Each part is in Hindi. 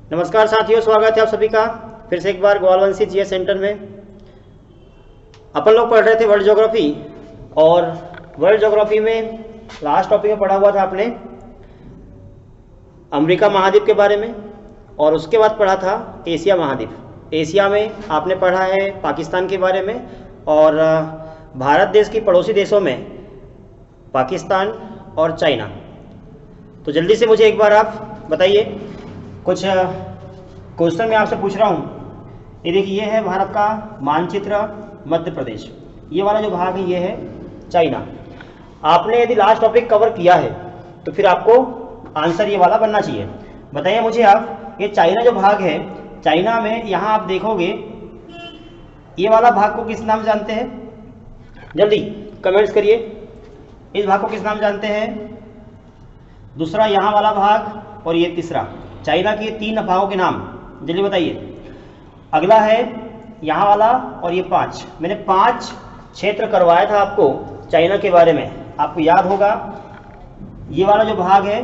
नमस्कार साथियों, स्वागत है आप सभी का फिर से एक बार ग्वालवंशी जीएस सेंटर में। अपन लोग पढ़ रहे थे वर्ल्ड ज्योग्राफी, और वर्ल्ड ज्योग्राफी में लास्ट टॉपिक में पढ़ा हुआ था आपने अमेरिका महाद्वीप के बारे में, और उसके बाद पढ़ा था एशिया महाद्वीप। एशिया में आपने पढ़ा है पाकिस्तान के बारे में, और भारत देश की पड़ोसी देशों में पाकिस्तान और चाइना। तो जल्दी से मुझे एक बार आप बताइए, कुछ क्वेश्चन मैं आपसे पूछ रहा हूँ। ये देखिए, ये है भारत का मानचित्र, मध्य प्रदेश। ये वाला जो भाग है ये है चाइना। आपने यदि लास्ट टॉपिक कवर किया है तो फिर आपको आंसर ये वाला बनना चाहिए। बताइए मुझे आप, ये चाइना जो भाग है, चाइना में यहाँ आप देखोगे ये वाला भाग को किस नाम से जानते हैं? जल्दी कमेंट्स करिए, इस भाग को किस नाम जानते हैं? दूसरा यहाँ वाला भाग, और ये तीसरा। चाइना के 3 भागों के नाम जल्दी बताइए। अगला है यहाँ वाला, और ये 5। मैंने 5 क्षेत्र करवाया था आपको चाइना के बारे में, आपको याद होगा। ये वाला जो भाग है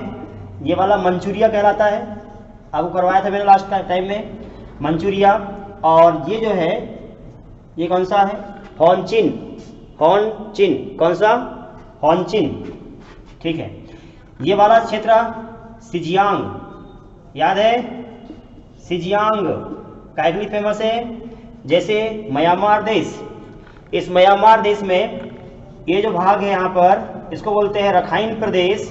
ये वाला मंचूरिया कहलाता है, आपको करवाया था मैंने लास्ट टाइम में, मंचूरिया। और ये जो है ये कौन सा है? होनचिन। होनचिन कौन सा? होनचिन, ठीक है। ये वाला क्षेत्र सिजियांग, याद है? सिजियांग काहे के लिए फेमस है? जैसे म्यांमार देश, इस म्यांमार देश में ये जो भाग है यहाँ पर, इसको बोलते हैं रखाइन प्रदेश।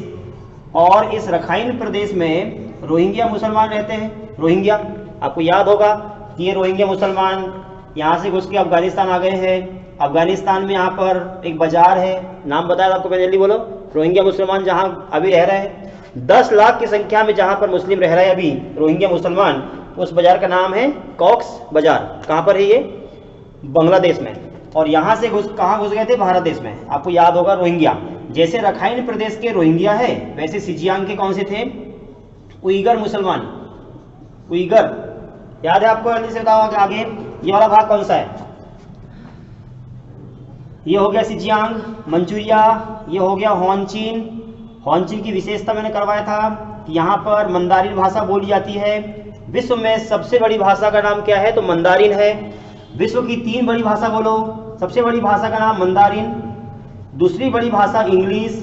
और इस रखाइन प्रदेश में रोहिंग्या मुसलमान रहते हैं। रोहिंग्या, आपको याद होगा कि ये रोहिंग्या मुसलमान यहाँ से घुस के अफगानिस्तान आ गए हैं। अफगानिस्तान में यहाँ पर एक बाजार है, नाम बताया आपको मैंने, जल्दी बोलो। रोहिंग्या मुसलमान जहाँ अभी रह रहे हैं, 10 लाख की संख्या में जहाँ पर मुस्लिम रह रहे हैं अभी रोहिंग्या मुसलमान, उस बाजार का नाम है कॉक्स बाजार। कहाँ पर है ये? बांग्लादेश में। और यहाँ से कहाँ घुस गए थे? भारत देश में। आपको याद होगा रोहिंग्या, जैसे रखाइन प्रदेश के रोहिंग्या है, वैसे सिजियांग के कौन से थे? उइगर मुसलमान। उइगर, याद है आपको? जल्दी से बताओ आगे। ये वाला भाग कौन सा है? ये हो गया सिजियांग, मंचूरिया। ये हो गया होनचिन। होनचिन की विशेषता मैंने करवाया था कि यहाँ पर मंदारिन भाषा बोली जाती है। विश्व में सबसे बड़ी भाषा का नाम क्या है? तो मंदारिन है। विश्व की 3 बड़ी भाषा बोलो। सबसे बड़ी भाषा का नाम मंदारिन, दूसरी बड़ी भाषा इंग्लिश,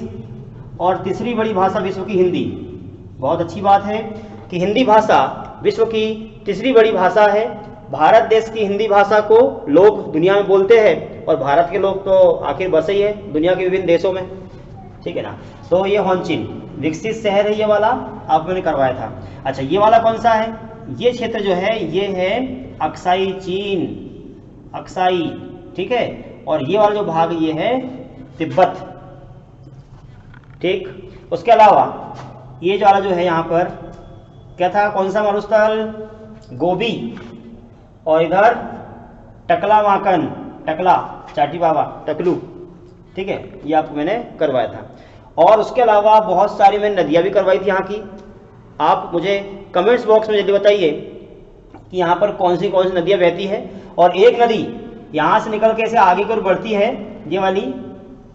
और तीसरी बड़ी भाषा विश्व की हिंदी। बहुत अच्छी बात है कि हिंदी भाषा विश्व की तीसरी बड़ी भाषा है। भारत देश की हिंदी भाषा को लोग दुनिया में बोलते हैं, और भारत के लोग तो आखिर बसे ही है दुनिया के विभिन्न देशों में, ठीक है ना। तो ये होनचिन विकसित शहर है, ये वाला आपको मैंने करवाया था। अच्छा, ये वाला कौन सा है? ये क्षेत्र जो है ये है अक्साई चीन, अक्साई, ठीक है। और ये वाला जो भाग ये है तिब्बत, ठीक। उसके अलावा ये जो वाला जो है यहाँ पर क्या था? कौन सा मरुस्थल? गोबी। और इधर टकला माकन, टकला चाटी बाबा, टकलू, ठीक है। ये आपको मैंने करवाया था। और उसके अलावा बहुत सारी मैंने नदियाँ भी करवाई थी यहाँ की। आप मुझे कमेंट्स बॉक्स में जल्दी बताइए कि यहाँ पर कौन सी नदियाँ बहती है। और एक नदी यहाँ से निकल के ऐसे आगे की ओर बढ़ती है, ये वाली,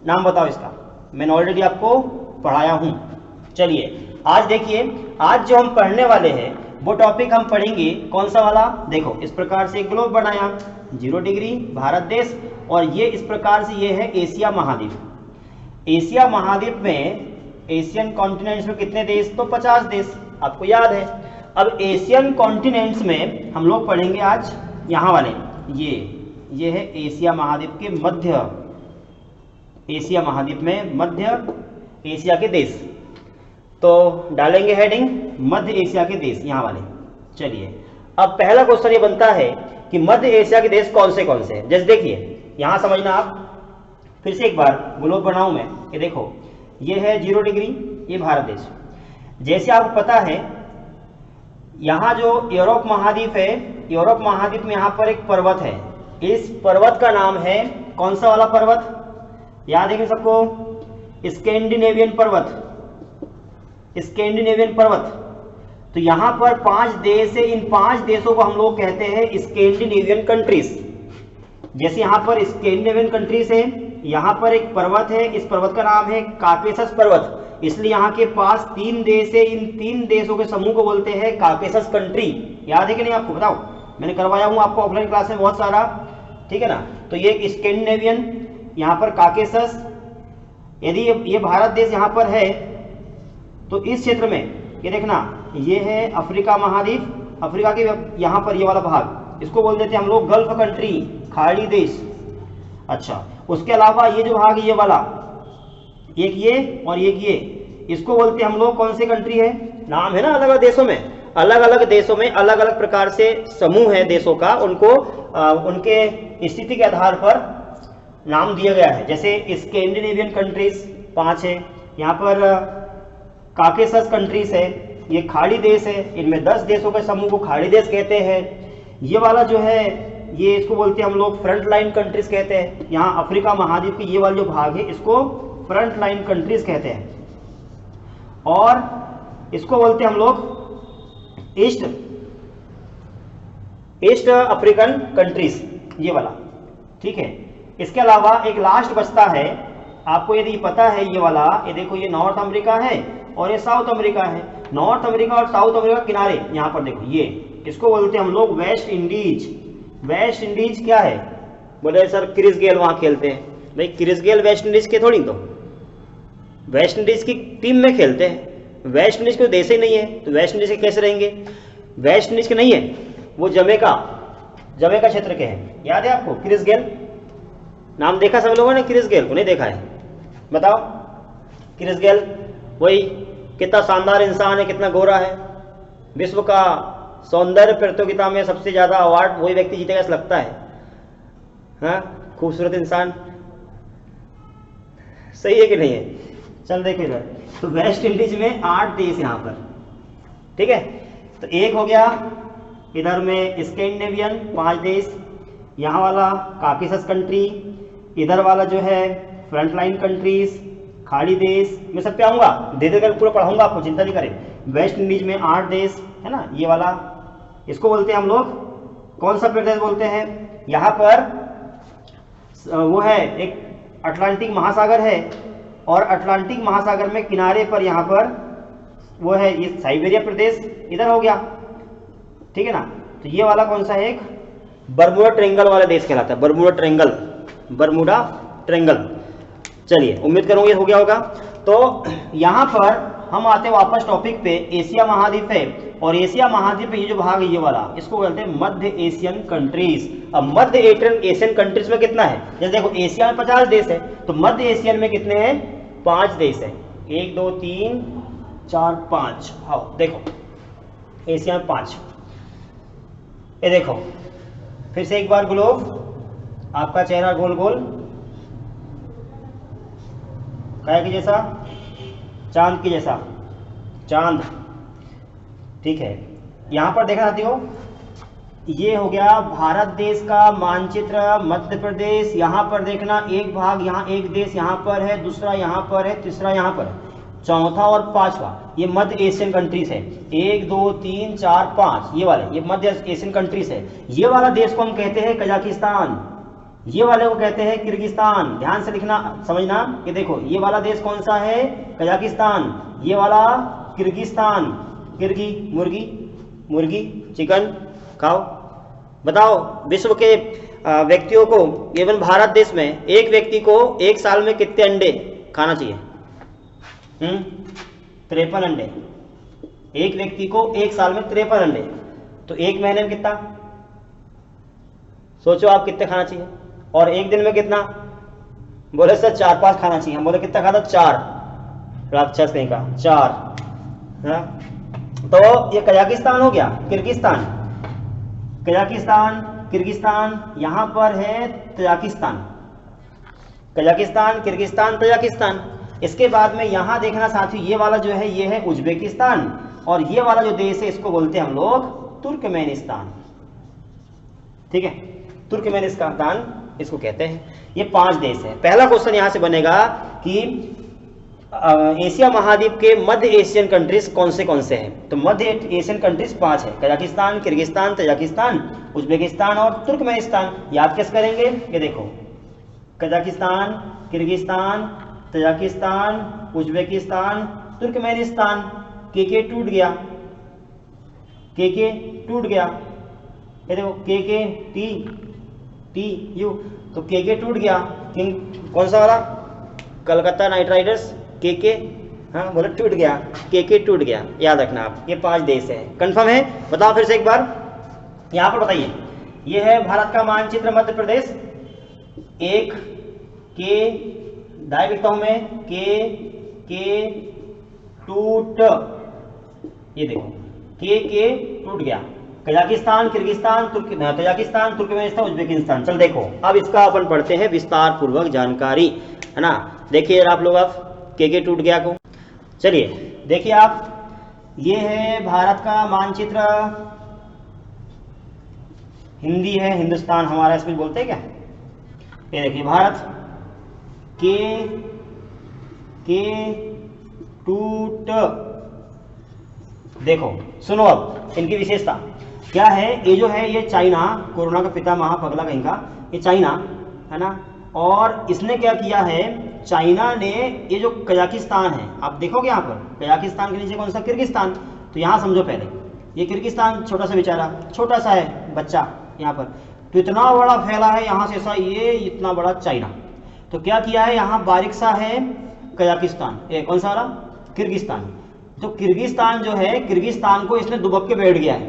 नाम बताओ इसका। मैंने ऑलरेडी आपको पढ़ाया हूँ। चलिए आज देखिए, आज जो हम पढ़ने वाले हैं वो टॉपिक हम पढ़ेंगे कौन सा वाला? देखो, इस प्रकार से एक ग्लोब बनाया 0 डिग्री भारत देश, और ये इस प्रकार से ये है एशिया महाद्वीप। एशिया महाद्वीप में एशियन कॉन्टिनेंट्स में कितने देश? तो 50 देश, आपको याद है। अब एशियन कॉन्टिनेंट्स में हम लोग पढ़ेंगे आज यहाँ वाले, ये है एशिया महाद्वीप के मध्य, एशिया महाद्वीप में मध्य एशिया के देश। तो डालेंगे हेडिंग मध्य एशिया के देश, यहाँ वाले। चलिए, अब पहला क्वेश्चन ये बनता है कि मध्य एशिया के देश कौन से हैं। जैसे देखिए, यहाँ समझना आप, फिर से एक बार ग्लोब बनाऊं मैं। ये देखो, ये है 0 डिग्री, ये भारत देश। जैसे आपको पता है, यहाँ जो यूरोप महाद्वीप है, यूरोप महाद्वीप में यहाँ पर एक पर्वत है। इस पर्वत का नाम है कौन सा वाला पर्वत? याद है कि सबको? स्कैंडिनेवियन पर्वत, स्कैंडिनेवियन पर्वत। तो यहाँ पर 5 देश है, इन 5 देशों को हम लोग कहते हैं स्कैंडिनेवियन कंट्रीज। जैसे यहाँ पर स्कैंडिनेवियन कंट्रीज है, यहाँ पर एक पर्वत है, इस पर्वत का नाम है काकेशस पर्वत। इसलिए यहाँ के पास 3 देश है। इन 3 देशों के समूह को बोलते हैं काकेशस कंट्री। याद है कि नहीं आपको? बताओ, मैंने करवाया हूँ आपको ऑफलाइन क्लास में बहुत सारा, ठीक है ना। तो ये एक स्कैंडिनेवियन, यहाँ पर काकेशस। यदि ये भारत देश यहाँ पर है तो इस क्षेत्र में ये देखना, ये है अफ्रीका महाद्वीप। अफ्रीका के यहाँ पर ये वाला भाग, इसको बोल देते हैं हम लोग गल्फ कंट्री, खाड़ी देश। अच्छा, उसके अलावा ये जो भाग ये वाला, एक ये और एक ये, इसको बोलते हैं हम लोग कौन सी कंट्री है? नाम है ना अलग अलग देशों में, अलग अलग देशों में अलग अलग प्रकार से समूह है देशों का, उनको उनके स्थिति के आधार पर नाम दिया गया है। जैसे स्कैंडिनेवियन कंट्रीज 5 है, यहाँ पर काकेशस कंट्रीज है, ये खाड़ी देश है, इनमें 10 देशों के समूह को खाड़ी देश कहते हैं। ये वाला जो है ये इसको बोलते हैं हम लोग फ्रंट लाइन कंट्रीज कहते हैं। यहाँ अफ्रीका महाद्वीप की ये वाला जो भाग है इसको फ्रंट लाइन कंट्रीज कहते हैं, और इसको बोलते हैं हम लोग ईस्ट अफ्रीकन कंट्रीज, ये वाला, ठीक है। इसके अलावा एक लास्ट बचता है, आपको यदि पता है ये वाला, ये देखो ये नॉर्थ अमेरिका है और ये साउथ अमेरिका है। नॉर्थ अमेरिका और साउथ अमेरिका किनारे यहाँ पर देखो, ये इसको बोलते हैं हम लोग वेस्ट इंडीज। वेस्ट इंडीज क्या है? बोले सर क्रिस गेल वहाँ खेलते हैं। भाई क्रिस गेल वेस्ट इंडीज के थोड़ी, तो वेस्ट इंडीज की टीम में खेलते हैं। वेस्ट इंडीज को देश ही नहीं है तो वेस्ट इंडीज के कैसे रहेंगे? वेस्ट इंडीज के नहीं है, वो जमैका क्षेत्र के हैं। याद है आपको क्रिस गेल? नाम देखा सब लोगों ने क्रिस गेल को? नहीं देखा है? बताओ। क्रिस गेल वही कितना शानदार इंसान है, कितना गोरा है। विश्व का सौंदर्य प्रतियोगिता में सबसे ज्यादा अवार्ड वही व्यक्ति जीतेगा ऐसा लगता है। हाँ, खूबसूरत इंसान, सही है कि नहीं है? चल देखो इधर, तो वेस्ट इंडीज में 8 देश यहाँ पर, ठीक है। तो एक हो गया इधर में स्कैंडिनेवियन 5 देश, यहाँ वाला काकेशस कंट्री, इधर वाला जो है फ्रंटलाइन कंट्रीज, खाड़ी देश। मैं सब पे आऊंगा, धीरे धीरे पूरा पढ़ाऊंगा आपको, चिंता नहीं करें। वेस्ट इंडीज में 8 देश है ना, ये वाला, इसको बोलते हैं हम लोग कौन सा प्रदेश बोलते हैं? यहाँ पर वो है एक अटलांटिक महासागर है, और अटलांटिक महासागर में किनारे पर यहाँ पर वो है ये साइबेरिया प्रदेश इधर हो गया, ठीक है ना। तो ये वाला कौन सा है? एक बर्मुडा ट्रायंगल वाला देश कहलाता है, बर्मुडा ट्रायंगल। चलिए, उम्मीद करूंगा ये हो गया होगा। तो यहाँ पर हम आते हैं वापस टॉपिक पे, एशिया महाद्वीप है, और एशिया महाद्वीप पे ये जो भाग है ये वाला, इसको कहते हैं मध्य एशियन कंट्रीज। अब मध्य एशियन कंट्रीज में कितना है? जैसे देखो एशिया में 50 देश है, तो मध्य एशियन में कितने हैं? 5 देश है। 1 2 3 4 5। हाँ देखो, एशिया में 5। ये देखो फिर से एक बार ग्लोब, आपका चेहरा गोल गोल काय के जैसा, चांद की जैसा, चांद, ठीक है। यहां पर देखना चाहती हो, ये हो गया भारत देश का मानचित्र, मध्य प्रदेश। यहां पर देखना एक भाग, यहाँ एक देश यहाँ पर है, दूसरा यहाँ पर है, तीसरा यहाँ पर है, चौथा और पांचवा ये मध्य एशियन कंट्रीज है। 1 2 3 4 5 ये वाले, ये मध्य एशियन कंट्रीज है। ये वाला देश को हम कहते हैं कजाकिस्तान, ये वाले को कहते हैं किर्गिस्तान। ध्यान से लिखना, समझना। ये देखो ये वाला देश कौन सा है? कजाकिस्तान। ये वाला किर्गिस्तान। किर्गी मुर्गी चिकन खाओ। बताओ विश्व के व्यक्तियों को, एवं भारत देश में एक व्यक्ति को एक साल में कितने अंडे खाना चाहिए? 53 अंडे। एक व्यक्ति को एक साल में 53 अंडे, तो एक महीने में कितना? सोचो आप कितने खाना चाहिए। और एक दिन में कितना? बोले सर 4-5 खाना चाहिए। हम बोले कितना खाता? 4। राक्षस नहीं का 4। हाँ? तो ये कजाकिस्तान हो गया, किर्गिस्तान, किर्गिस्तान, यहां पर है तजाकिस्तान, कजाकिस्तान, किर्गिस्तान, तजाकिस्तान। इसके बाद में यहां देखना साथियों, ये वाला जो है ये है उज्बेकिस्तान, और ये वाला जो देश है इसको बोलते हैं हम लोग तुर्कमेनिस्तान, ठीक है। तुर्कमेनिस्तान इसको कहते हैं। ये 5 देश है। पहला क्वेश्चन यहां से बनेगा कि एशिया महाद्वीप के मध्य एशियन कंट्रीज कौन से हैं? तो मध्य एशियन कंट्रीज 5 है, कजाकिस्तान, किर्गिस्तान, तजाकिस्तान, उज्बेकिस्तान और तुर्कमेनिस्तान। याद कैसे करेंगे? ये देखो, Kazakhstan, Kyrgyzstan, Tajikistan, Uzbekistan, Turkmenistan, के टूट गया, के टूट गया, ये देखो के टी यू, तो के टूट गया। किंग कौन सा वाला? कलकत्ता नाइट राइडर्स, के हाँ बोले टूट गया, के टूट गया, याद रखना आप। ये 5 देश है, कंफर्म है? बताओ फिर से एक बार, यहाँ पर बताइए। ये है भारत का मानचित्र, मध्य प्रदेश, एक के डायरेक्ट लिखता हूं मैं, के टूट, ये देखो के टूट गया। Kazakhstan, Kyrgyzstan, Tajikistan, Turkmenistan, Uzbekistan. चल देखो अब इसका अपन पढ़ते हैं विस्तार पूर्वक जानकारी, है ना। देखिए आप लोग, अब के टूट गया को, चलिए देखिए आप, ये है भारत का मानचित्र, हिंदी है, हिंदुस्तान हमारा इसमें बोलते हैं क्या। ये देखिए भारत, के टूट, देखो सुनो अब इनकी विशेषता क्या है। ये जो है ये चाइना, कोरोना का पिता महा पगला कहीं का, ये चाइना है ना। और इसने क्या किया है, चाइना ने ये जो कजाकिस्तान है, आप देखोगे यहाँ पर कजाकिस्तान के नीचे कौन सा, किर्गिस्तान। तो यहाँ समझो पहले, ये किर्गिस्तान छोटा सा बेचारा, छोटा सा है बच्चा यहाँ पर, तो इतना बड़ा फैला है यहाँ से ऐसा, ये इतना बड़ा चाइना। तो क्या किया है, यहाँ बारीक सा है कजाकिस्तान, ये कौन सा वाला, किर्गिस्तान। तो किर्गिस्तान जो है, किर्गिस्तान को इसने दुबक के बैठ गया है,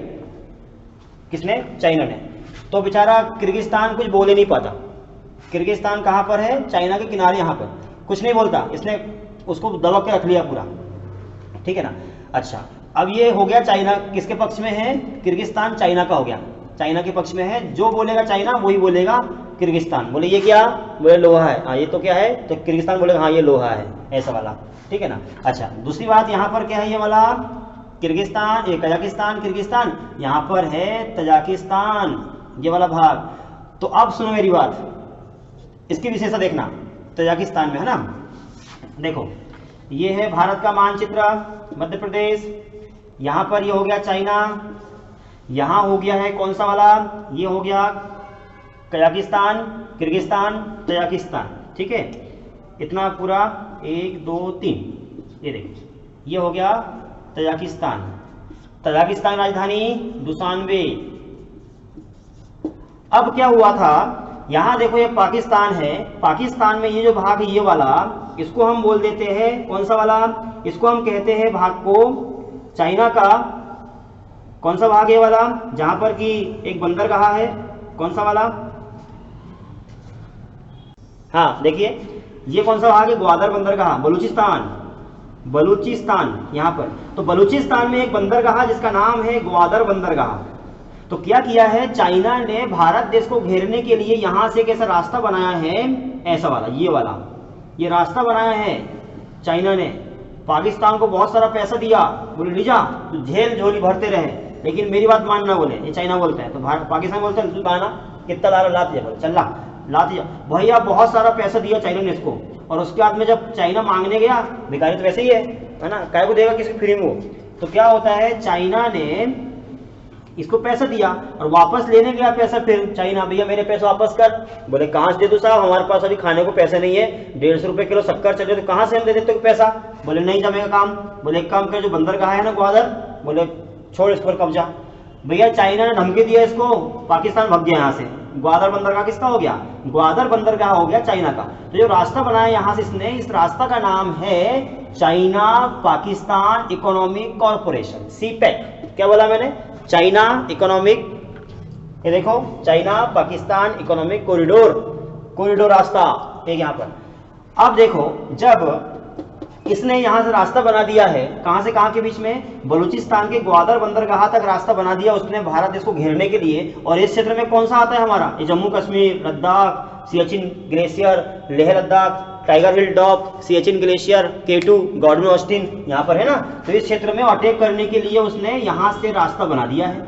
किसने, चाइना ने। तो बेचारा किर्गिस्तान कुछ बोल ही नहीं पाता। किर्गिस्तान कहाँ पर है, चाइना के किनारे, यहाँ पर कुछ नहीं बोलता, इसने उसको दबक के रख लिया पूरा, ठीक है ना। अच्छा अब ये हो गया चाइना किसके पक्ष में है, किर्गिस्तान चाइना का हो गया, चाइना के पक्ष में है। जो बोलेगा चाइना वही बोलेगा किर्गिस्तान। बोले ये क्या, बोले लोहा है, हाँ ये तो क्या है, तो किर्गिस्तान बोलेगा हाँ ये लोहा है, ऐसा वाला, ठीक है ना। अच्छा दूसरी बात यहाँ पर क्या है, ये वाला किर्गिस्तान, ये कजाकिस्तान, किर्गिस्तान, यहाँ पर है तजाकिस्तान, ये वाला भाग। तो अब सुनो मेरी बात, इसकी विशेषता देखना, तजाकिस्तान में है ना, देखो ये है भारत का मानचित्र, मध्य प्रदेश, यहाँ पर ये हो गया चाइना, यहाँ हो गया है कौन सा वाला, ये हो गया कजाकिस्तान, किर्गिस्तान, तजाकिस्तान, ठीक है। इतना पूरा 1 2 3, ये देखिए ये हो गया तजाकिस्तान। तजाकिस्तान राजधानी दुशानबे। अब क्या हुआ था, यहाँ देखो ये पाकिस्तान है, पाकिस्तान में ये जो भाग है ये वाला, इसको हम बोल देते हैं कौन सा वाला, इसको हम कहते हैं भाग को चाइना का, कौन सा भाग है वाला, जहां पर कि एक बंदरगाह है, कौन सा वाला, हाँ देखिए ये कौन सा भाग है, ग्वादर बंदरगाह, बलूचिस्तान, बलूचिस्तान यहाँ पर। तो बलूचिस्तान में एक बंदरगाह जिसका नाम है ग्वादर बंदरगाह। तो क्या किया है, चाइना ने भारत देश को घेरने के लिए यहाँ से एक ऐसा रास्ता बनाया है, ऐसा वाला, ये वाला, ये रास्ता बनाया है चाइना ने। पाकिस्तान को बहुत सारा पैसा दिया, बोले लीजा तो झेल झोली भरते रहे, लेकिन मेरी बात मानना, बोले ये चाइना बोलता है। तो पाकिस्तान बोलता है तू गाना कितना ला लाती है, बोले चल लाती जा भैया, बहुत सारा पैसा दिया चाइना ने इसको। और उसके बाद में जब चाइना मांगने गया, भिखारी तो वैसे ही है ना, काय को देगा किसी फ्री में वो। तो क्या होता है, चाइना ने इसको पैसा दिया और वापस लेने गया पैसा, फिर चाइना भैया मेरे पैसे वापस कर। बोले कहाँ से दे दूँ साहब, हमारे पास अभी खाने को पैसे नहीं है, 150 रुपये किलो शक्कर चल रहे, तो कहाँ से हम दे देते पैसा। बोले नहीं जमेगा काम। बोले एक काम कर, जो बंदरगाह है ना ग्वादर, बोले छोड़ इस पर कब्जा। भैया चाइना ने धमकी दिया इसको, पाकिस्तान भाग गया यहाँ से। ग्वादर बंदरगाह किसका हो गया, ग्वादर बंदरगाह हो गया चाइना का। तो जो रास्ता बनाया यहाँ से इसने, इस रास्ता का नाम है China Pakistan economic corporation, CPEC. क्या बोला मैंने, चाइना इकोनॉमिक, ये देखो चाइना पाकिस्तान इकोनॉमिक कॉरिडोर रास्ता एक यहाँ पर। अब देखो जब इसने यहाँ से रास्ता बना दिया है, कहाँ से कहाँ के बीच में, बलूचिस्तान के ग्वादर बंदरगाह तक रास्ता बना दिया उसने भारत देश को घेरने के लिए। और इस क्षेत्र में कौन सा आता है हमारा, ये Jammu Kashmir, Ladakh, Siachen glacier, Leh Ladakh, Tiger Hill top, Siachen glacier, K2, Gordon Austen यहाँ पर है ना। तो इस क्षेत्र में अटैक करने के लिए उसने यहाँ से रास्ता बना दिया है।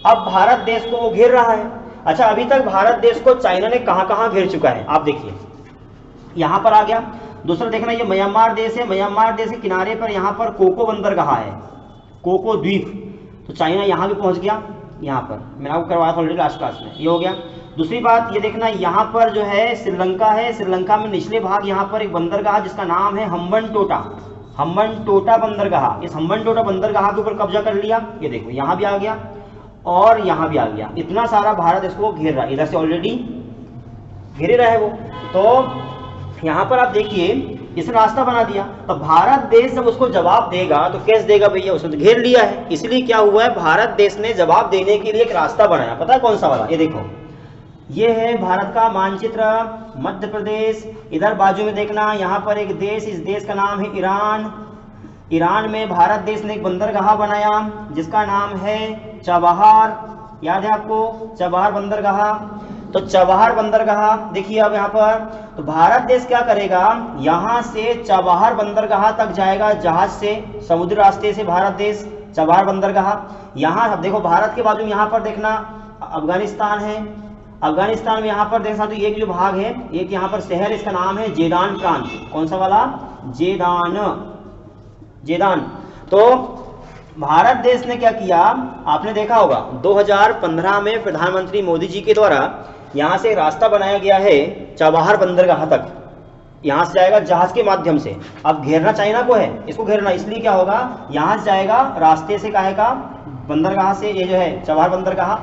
अब भारत देश को वो घेर रहा है। अच्छा अभी तक भारत देश को चाइना ने कहाँ कहाँ घेर चुका है, आप देखिए यहाँ पर आ गया। दूसरा देखना, ये म्यांमार देश है, म्यांमार देश के किनारे पर यहाँ पर कोको बंदरगाह है, कोको द्वीप। तो चाइना यहाँ भी पहुँच गया, यहाँ पर मैंने आपको करवाया था ऑलरेडी लास्ट क्लास में, ये हो गया। दूसरी बात ये देखना, यहाँ पर जो है श्रीलंका है, श्रीलंका में निचले भाग यहाँ पर एक बंदरगाह जिसका नाम है हम्बनटोटा, हम्बनटोटा बंदरगाह, इस हम्बनटोटा बंदरगाह के ऊपर कब्जा कर लिया। ये देखो यहाँ भी आ गया और यहाँ भी आ गया, इतना सारा भारत इसको घेर रहा है, इधर से ऑलरेडी घेरे रहा है वो। तो यहाँ पर आप देखिए इसने रास्ता बना दिया, तो भारत देश जब उसको जवाब देगा तो कैसे देगा भैया, उसने तो घेर लिया है। इसलिए क्या हुआ है, भारत देश ने जवाब देने के लिए एक रास्ता बनाया, पता है कौन सा वाला, ये देखो ये है भारत का मानचित्र, मध्य प्रदेश, इधर बाजू में देखना यहाँ पर एक देश, इस देश का नाम है ईरान। ईरान में भारत देश ने एक बंदरगाह बनाया जिसका नाम है चबहार, याद है आपको चबहार बंदरगाह। तो चबहार बंदरगाह देखिए अब यहाँ पर, तो भारत देश क्या करेगा, यहाँ से चबहार बंदरगाह तक जाएगा जहाज से, समुद्री रास्ते से भारत देश चबहार बंदरगाह। यहाँ अब देखो भारत के बाजू में यहाँ पर देखना अफगानिस्तान है, अफगानिस्तान में यहाँ पर देखना तो एक जो भाग है, एक यहाँ पर शहर, इसका नाम है जेदान प्रांत। कौन सा वाला, जेदान, जेदान। तो भारत देश ने क्या किया, आपने देखा होगा 2015 में प्रधानमंत्री मोदी जी के द्वारा यहाँ से रास्ता बनाया गया है चबहार बंदरगाह तक, यहाँ से जाएगा जहाज के माध्यम से। अब घेरना चाइना को है, इसको घेरना, इसलिए क्या होगा, यहाँ से जाएगा रास्ते से, काहे का, बंदरगाह से, ये जो है चबहार बंदरगाह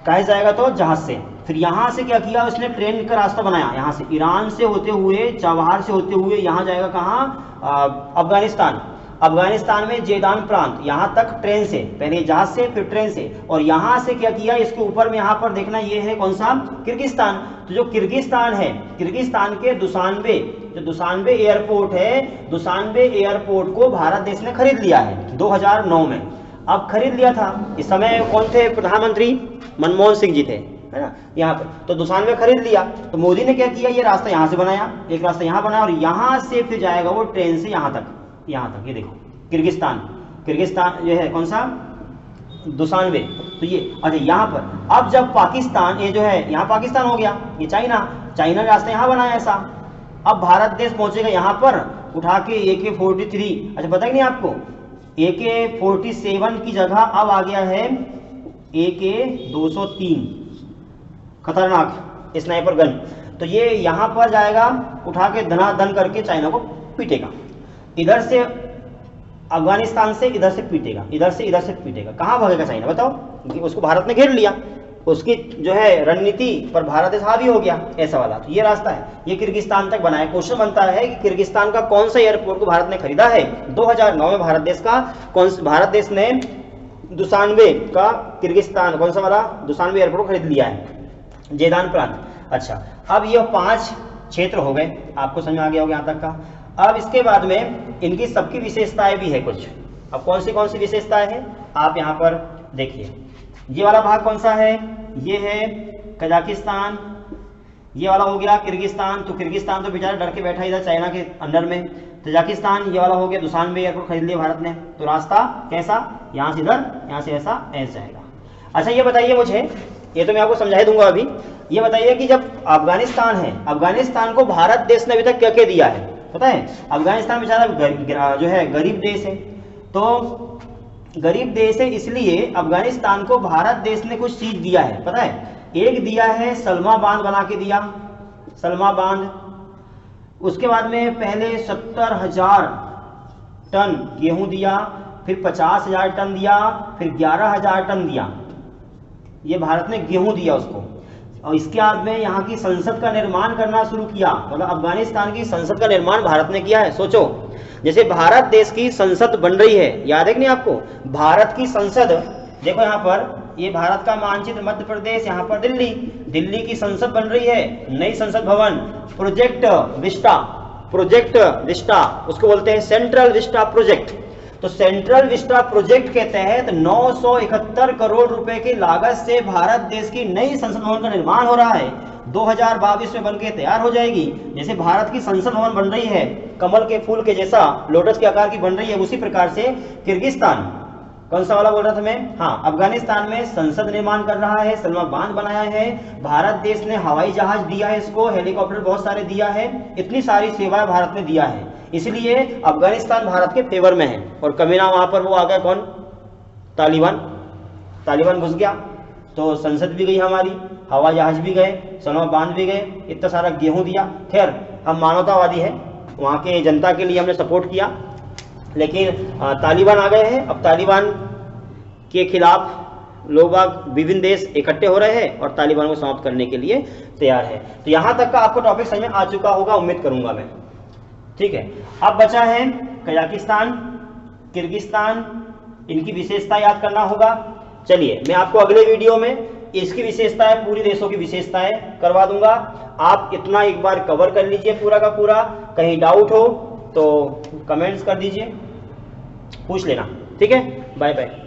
काहे जाएगा, तो जहाज से। फिर यहाँ से क्या किया उसने, ट्रेन का रास्ता बनाया, यहाँ से ईरान से होते हुए, चबहार से होते हुए यहाँ जाएगा कहाँ, अफगानिस्तान। अफगानिस्तान में जेदान प्रांत, यहाँ तक ट्रेन से, पहले जहाज से फिर ट्रेन से। और यहाँ से क्या किया, इसके ऊपर में यहाँ पर देखना, ये है कौन सा, किर्गिस्तान। तो जो किर्गिस्तान है, किर्गिस्तान के दुशानबे, जो दुशानबे एयरपोर्ट है, दुशानबे एयरपोर्ट को भारत देश ने खरीद लिया है 2009 में। अब खरीद लिया था, इस समय कौन थे प्रधानमंत्री, मनमोहन सिंह जी थे, है ना, यहाँ पर। तो दुशानबे खरीद लिया, तो मोदी ने क्या किया, ये रास्ता यहाँ से बनाया, एक रास्ता यहाँ बनाया, और यहाँ से फिर जाएगा वो ट्रेन से यहाँ तक, यहाँ तक। ये देखो किर्गिस्तान, किर्गिस्तान ये है कौन सा, दुशानबे। तो ये अच्छा यहाँ पर, अब जब पाकिस्तान, ये जो है यहाँ पाकिस्तान हो गया, ये चाइना, चाइना ने रास्ता यहाँ बनाया ऐसा। अब भारत देश पहुंचेगा यहाँ पर उठा के AK-43, अच्छा पता ही नहीं आपको, AK-47 की जगह अब आ गया है AK-203, खतरनाक स्नाइपर गन। तो ये यहाँ पर जाएगा उठा के धनाधन करके चाइना को पीटेगा, इधर से अफगानिस्तान से इधर से पीटेगा, इधर से पीटेगा। कहाँ भागेगा चाइना बताओ, उसको भारत ने घेर लिया, उसकी जो है रणनीति पर भारत देश हावी हो गया, ऐसा वाला। तो ये रास्ता है, ये किर्गिस्तान तक बनाया। क्वेश्चन बनता है कि किर्गिस्तान का कौन सा एयरपोर्ट को भारत ने खरीदा है 2009 में, भारत देश का भारत देश ने दुशानबे का किर्गिस्तान, कौन सा वाला, दुशानबे एयरपोर्ट को खरीद लिया है, जेदान प्रांत। अच्छा अब ये 5 क्षेत्र हो गए, आपको समझ में आ गया होगा यहाँ तक का। अब इसके बाद में इनकी सबकी विशेषताएं भी है कुछ। अब कौन सी विशेषताएं हैं आप यहाँ पर देखिए। ये वाला भाग कौन सा है, ये है कजाकिस्तान, ये वाला हो गया किर्गिस्तान। तो किर्गिस्तान तो बेचारा डर के बैठा इधर चाइना के अंडर में। तजाकिस्तान ये वाला हो गया, दुशानबे एयरपोर्ट खरीद लिया भारत ने। तो रास्ता कैसा, यहाँ से इधर, यहाँ से ऐसा जाएगा। अच्छा ये बताइए मुझे, ये तो मैं आपको समझा दूंगा अभी, ये बताइए कि जब अफगानिस्तान है, अफगानिस्तान को भारत देश ने अभी तक क्या क्या दिया है पता है। अफगानिस्तान बेचारा जो है गरीब देश है, तो गरीब देश है इसलिए अफगानिस्तान को भारत देश ने कुछ चीज दिया है पता है। एक दिया है सलमा बांध बना के दिया, सलमा बांध। उसके बाद में पहले 70,000 टन गेहूं दिया, फिर 50,000 टन दिया, फिर 11,000 टन दिया। ये भारत ने गेहूं दिया उसको। और इसके बाद में यहाँ की संसद का निर्माण करना शुरू किया, मतलब अफगानिस्तान की संसद का निर्माण भारत ने किया है। सोचो जैसे भारत देश की संसद बन रही है, याद है कि नहीं आपको, भारत की संसद देखो यहाँ पर, ये भारत का मानचित्र मध्य प्रदेश, यहाँ पर दिल्ली, दिल्ली की संसद बन रही है, नई संसद भवन, प्रोजेक्ट विस्टा, प्रोजेक्ट विस्टा उसको बोलते हैं, सेंट्रल विस्टा प्रोजेक्ट। तो सेंट्रल विस्टा प्रोजेक्ट के तहत 971 करोड़ रुपए की लागत से भारत देश की नई संसद भवन का निर्माण हो रहा है। 2022 में बनके तैयार हो जाएगी। जैसे भारत की संसद भवन बन रही है कमल के फूल के जैसा, लोटस के आकार की बन रही है, उसी प्रकार से किर्गिस्तान, कौन सा वाला बोल रहा था मैं, हाँ, अफगानिस्तान में संसद निर्माण कर रहा है, सलमा बांध बनाया है। भारत देश ने हवाई जहाज दिया है इसको, हेलीकॉप्टर बहुत सारे दिया है, इतनी सारी सेवाएं भारत ने दिया है। इसलिए अफगानिस्तान भारत के फेवर में है। और कमीना वहां पर वो आ गया कौन, तालिबान, तालिबान घुस गया, तो संसद भी गई हमारी, हवाई जहाज भी गए, सलमा बांध भी गए, इतना सारा गेहूं दिया। खैर हम मानवतावादी है, वहाँ के जनता के लिए हमने सपोर्ट किया, लेकिन तालिबान आ गए हैं। अब तालिबान के खिलाफ लोग विभिन्न देश इकट्ठे हो रहे हैं और तालिबान को समाप्त करने के लिए तैयार है। तो यहाँ तक का आपको टॉपिक समझ में आ चुका होगा, उम्मीद करूंगा मैं। ठीक है, अब बचा है कजाकिस्तान, किर्गिस्तान, इनकी विशेषता याद करना होगा। चलिए मैं आपको अगले वीडियो में इसकी विशेषताएं, पूरी देशों की विशेषताएं करवा दूंगा। आप इतना एक बार कवर कर लीजिए पूरा का पूरा। कहीं डाउट हो तो कमेंट्स कर दीजिए, पूछ लेना। ठीक है, बाय बाय।